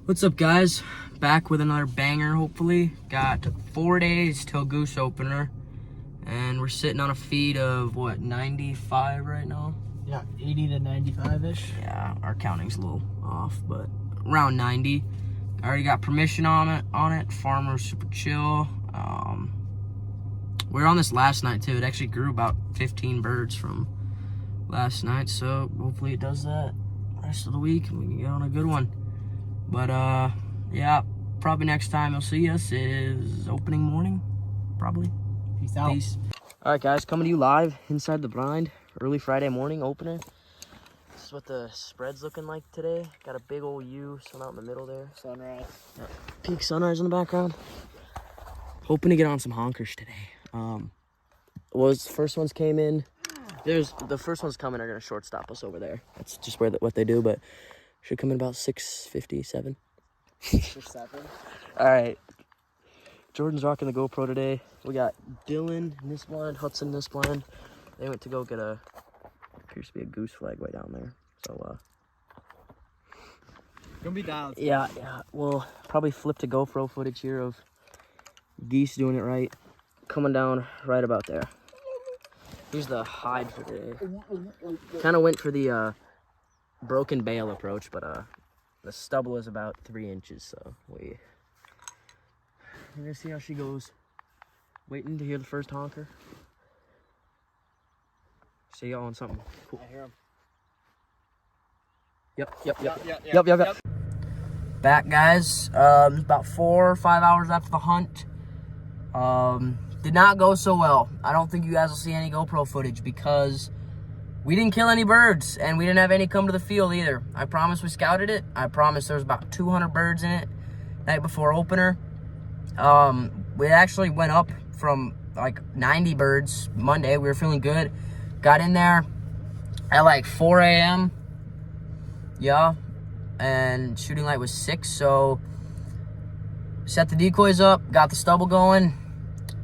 What's up, guys? Back with another banger, hopefully. Got 4 days till goose opener, and we're sitting on a feed of, what, 95 right now? Yeah, 80 to 95-ish. Yeah, our counting's a little off, but around 90. I already got permission on it. Farmer's super chill. We were on this last night, too. It actually grew about 15 birds from last night, so hopefully it does that rest of the week, and we can get on a good one. But, yeah, probably next time you'll see us is opening morning, probably. Peace out. Peace. All right, guys, coming to you live inside the blind. Early Friday morning opener. This is what the spread's looking like today. Got a big old U, sun out in the middle there. Sunrise. Yeah. Peak sunrise in the background. Hoping to get on some honkers today. First ones came in. The first ones coming are gonna shortstop us over there. That's just what they do, but should come in about 6:57. 6:07. All right. Jordan's rocking the GoPro today. We got Dylan in this blind, Hudson in this blind. They went to go get appears to be a goose flag way down there. So, Gonna be dialed. yeah. We'll probably flip to GoPro footage here of geese doing it right. Coming down right about there. Here's the hide for today. Kind of went for the broken bale approach, but the stubble is about 3 inches, so we're gonna see how she goes. Waiting to hear the first honker. See y'all on something. Cool. I hear him. Yep. Back, guys. About 4 or 5 hours after the hunt. Did not go so well. I don't think you guys will see any GoPro footage because we didn't kill any birds and we didn't have any come to the field either. I promise we scouted it. I promise there was about 200 birds in it night before opener. We actually went up from like 90 birds Monday. We were feeling good. Got in there at like 4 a.m. Yeah. And shooting light was 6. So set the decoys up, got the stubble going.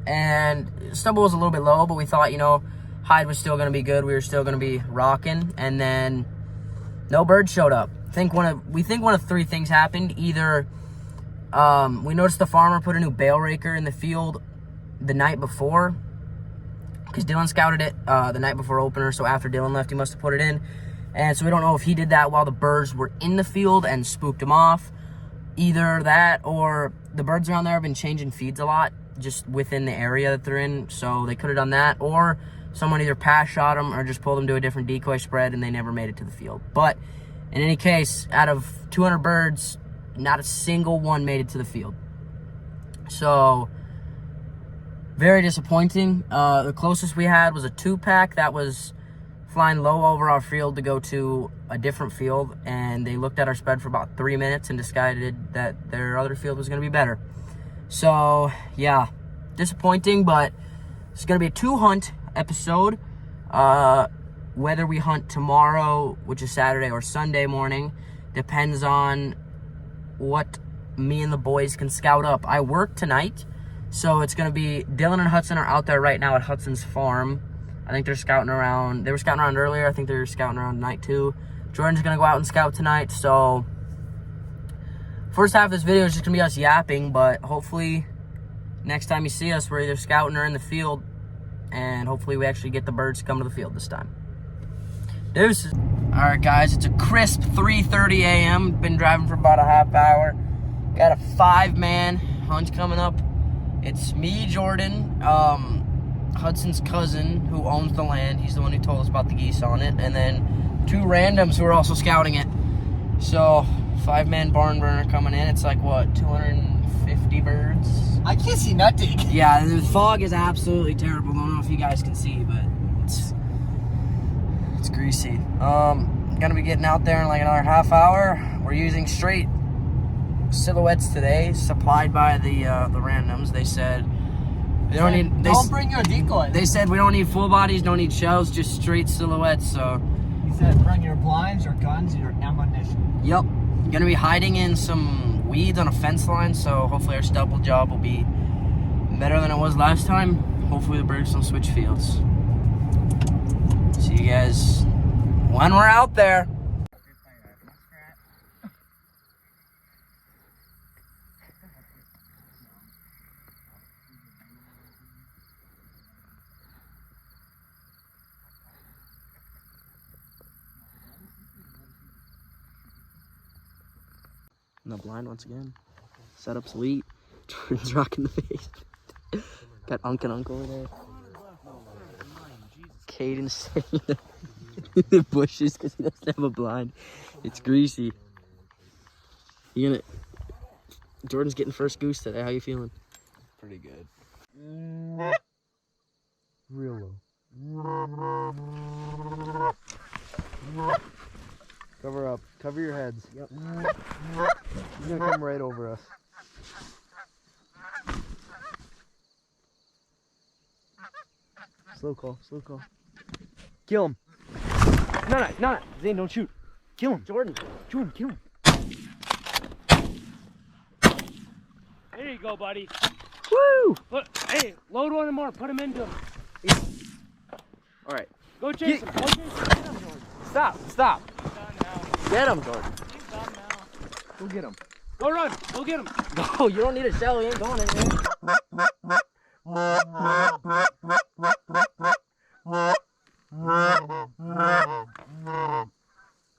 And stubble was a little bit low, but we thought, hide was still going to be good. We were still going to be rocking. And then no birds showed up. We think one of 3 things happened. Either we noticed the farmer put a new bale raker in the field the night before, because Dylan scouted it the night before opener. So after Dylan left, he must have put it in. And so we don't know if he did that while the birds were in the field and spooked them off. Either that or the birds around there have been changing feeds a lot just within the area that they're in. So they could have done that, or someone either pass shot them or just pulled them to a different decoy spread and they never made it to the field. But in any case, out of 200 birds, not a single one made it to the field. So very disappointing. The closest we had was a 2-pack that was flying low over our field to go to a different field, and they looked at our spread for about 3 minutes and decided that their other field was going to be better. So yeah, disappointing, but it's going to be a 2-hunt episode. Whether we hunt tomorrow, which is Saturday, or Sunday morning, depends on what me and the boys can scout up. I work tonight, so it's going to be Dylan and Hudson are out there right now at Hudson's farm. I think they're scouting around. They were scouting around earlier. I think they're scouting around tonight too. Jordan's going to go out and scout tonight. So first half of this video is just going to be us yapping, but hopefully next time you see us, we're either scouting or in the field, and hopefully we actually get the birds to come to the field this time. Deuces. All right, guys, it's a crisp 3:30 a.m. Been driving for about a half hour. Got a 5-man hunt coming up. It's me, Jordan, Hudson's cousin who owns the land. He's the one who told us about the geese on it. And then 2 randoms who are also scouting it. So 5-man barn burner coming in. It's like, what, 250 birds? I can't see nothing. Yeah, the fog is absolutely terrible. I don't know if you guys can see, but it's greasy. Gonna be getting out there in like another half hour. We're using straight silhouettes today, supplied by the randoms. They said they don't need. Don't bring your decoys. They said we don't need full bodies, don't need shells, just straight silhouettes. So he said bring your blinds, your guns, your ammunition. Yep, gonna be hiding in some weeds on a fence line. So hopefully our stubble job will be better than it was last time. Hopefully the birds don't switch fields. See you guys when we're out there. And the blind once again. Setup sweet. Jordan's rocking the face. Got Unc and Uncle over there. Caden's sitting in the bushes because he doesn't have a blind. It's greasy. Jordan's getting first goose today. How you feeling? Pretty good. Real low. Cover up. Cover your heads. Yep. He's gonna come right over us. Slow call. Slow call. Kill him. No. Zane, don't shoot. Kill him. Jordan, kill him. There you go, buddy. Woo! Hey, load one more. Put him into him. All right. Go chase him. Go chase him. Get him, Jordan. Stop. He's done now. Get him, Jordan. He's done now. Go get him. Go run. Go get him. No, you don't need a shell. He ain't going anywhere.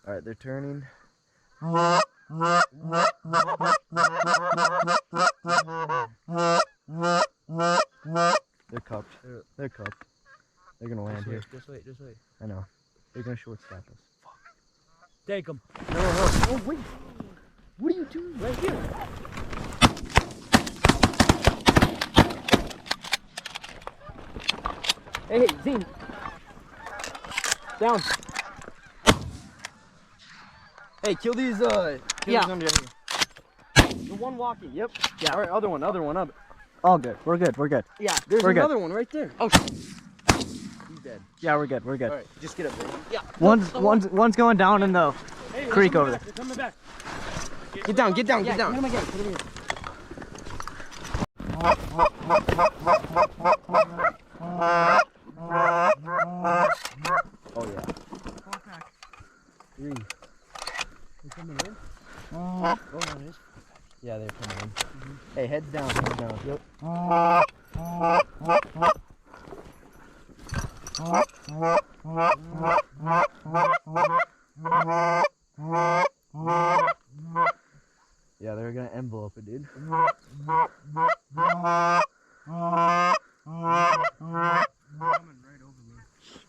All right, they're turning. They're cupped. They're cupped. They're gonna land here. Just wait. I know. They're gonna shortstop us. Fuck. Take him. No. Oh wait. What are you doing right here? Hey, Zine. Down. Hey, kill these. Yeah. These the one walking. Yep. Yeah. All right, other one. All good. We're good. Yeah. There's We're good. another one right there. Oh. He's dead. Yeah, we're good. All right, just get up there. Yeah. One's going down in the creek over there. They're coming back. Get down. Put him again. Put him in. Oh yeah. 3. They're coming in? Oh, there it is. Yeah, they're coming in. Hey, heads down. Yep. Yeah, they're gonna envelope it, dude.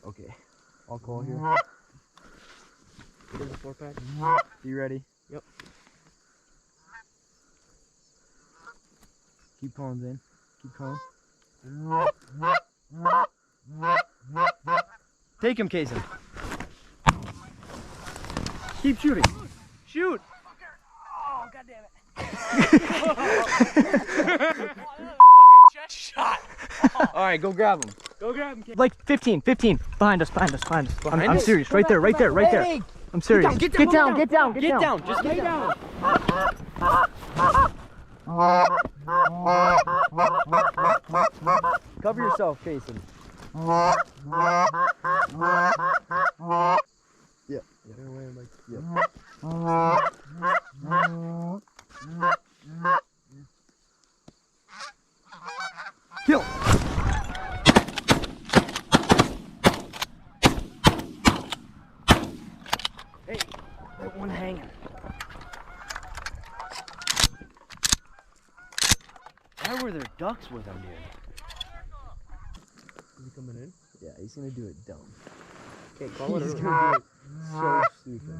Okay, I'll call here. Get the 4-pack. You ready? Yep. Keep calling, Zane. Keep calling. Take him, Kaysen. Keep shooting. Shoot. Oh, God damn it. Chest shot. All right, go grab him. Go grab him, kid. Like 15. Behind us. I'm serious. Right there. Hey, I'm serious. Get down. Just Lay down. Cover yourself, Kaysen. Yeah. They're laying like. Yeah. Kill. Hey, that one hanging. Why were there ducks with him, dude? Is he coming in? Yeah, he's gonna do it dumb. Okay, call it. He's gonna do it so stupid.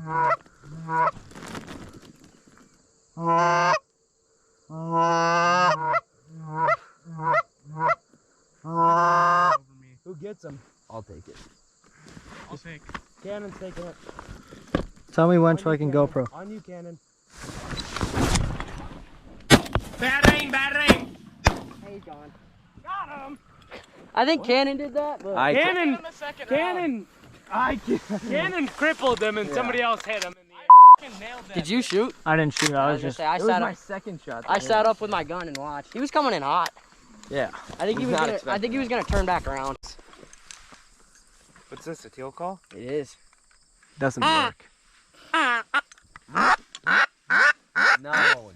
Who gets him? I'll take it. I'll take. Cannon's taking it. Tell me when so I can GoPro. On you, Cannon. Bad aim. Hey, John. Got him. I think Cannon did that, but Cannon crippled them and somebody else hit him in the air. Fucking nailed that. did you shoot? I didn't shoot. I I was just. say, I It was sat my up. second shot. I sat up with my gun and watched. He was coming in hot. Yeah. I think he was. not Gonna, I expecting think he was gonna turn back around. What's this, a teal call? It is. Doesn't work.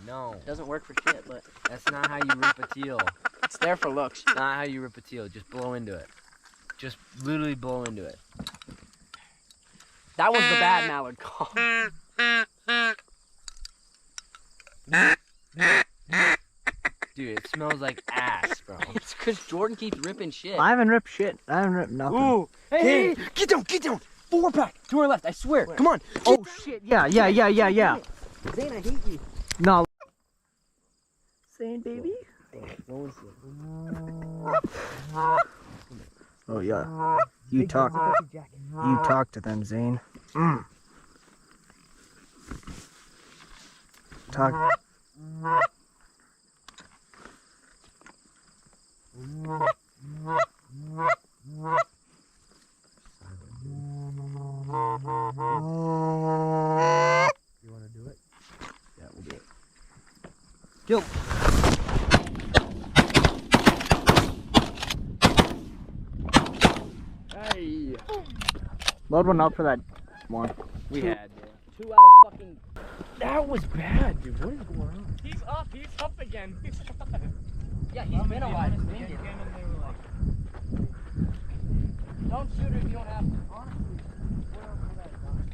No. It doesn't work for shit, but That's not how you rip a teal. it's there for looks. Not how you rip a teal. Just blow into it. Just literally blow into it. That was the bad mallard call. Dude, it smells like ass, bro. It's because Jordan keeps ripping shit. I haven't ripped shit. I haven't ripped nothing. Ooh. Hey, Get down, get down. 4 pack to our left, I swear. Come on. Oh shit! Yeah. Zane, I hate you. No. Zane, baby. Oh yeah. You talk to them, Zane. Talk. You want to do it? Yeah, we'll do it. Go. Hey. Load one up for that one. We had. 2 out of fucking. That was bad, dude. What is going on? he's up again. Yeah, he's been alive. Don't shoot it if you don't have to. Honestly, where else would that have gone?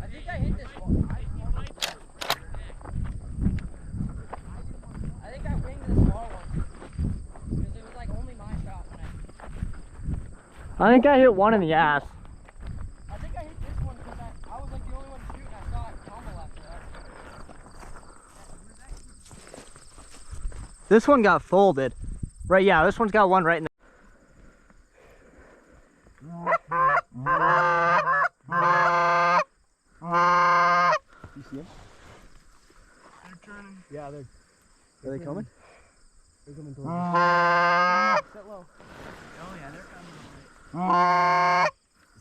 I think I hit this one. I think I winged the small one. Because it was like only my shot when I think I hit one in the ass. I think I hit this one because I was like the only one shooting. I saw it tumble after that. This one got folded. Right, yeah, this one's got one right in the... You see him? They're turning. Yeah, they're. Are they coming? They're coming towards us. Sit low. Oh yeah, they're coming.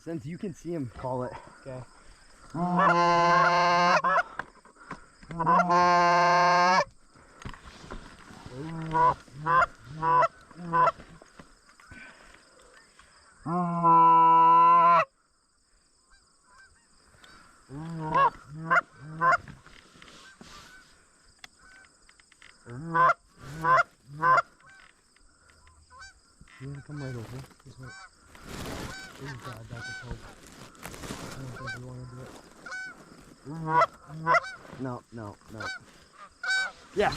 Since you can see him, call it. Okay. You want to come right over? This way. Oh God, that's a poke. I don't think you want to do it. No, no, no. Yeah.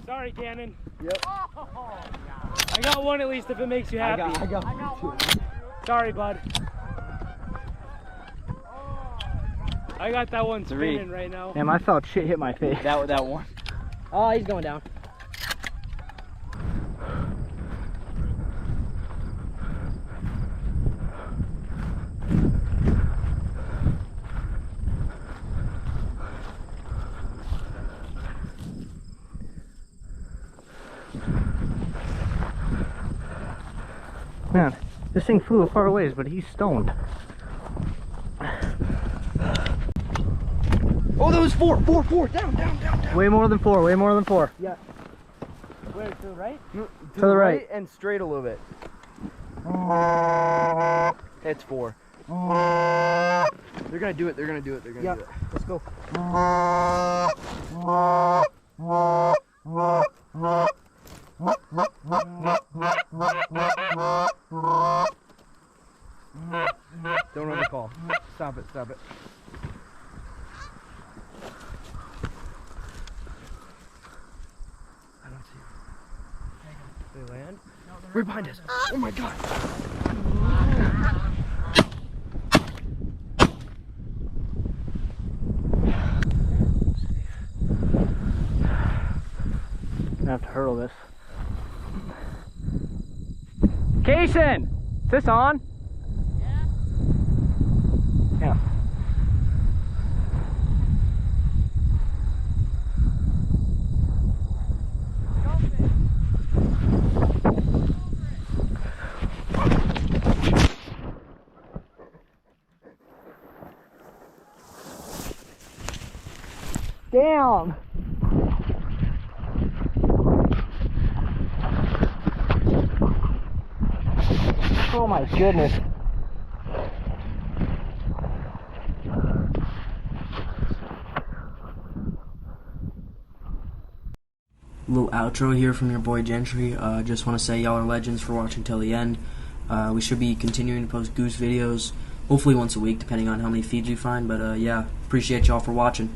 Sorry, Gannon. Yep. I got one at least if it makes you happy. I got one too. Sorry, bud. I got that one spinning right now. Damn, I felt shit hit my face. That one. Oh, he's going down. Man, this thing flew far away, but he's stoned. Oh, that was four. Down. Way more than 4, way more than 4. Yeah. Where, to the right? To the right. and straight a little bit. It's 4. They're gonna do it. They're gonna do it. Let's go. Don't run the call. Stop it. I don't see them. They land? Right behind us. Oh my God. I have to hurdle this. Kason! Is this on? Yeah. Damn! Oh my goodness. Little outro here from your boy Gentry. Just want to say y'all are legends for watching till the end. We should be continuing to post Goose videos, hopefully once a week, depending on how many feeds we find. But yeah, appreciate y'all for watching.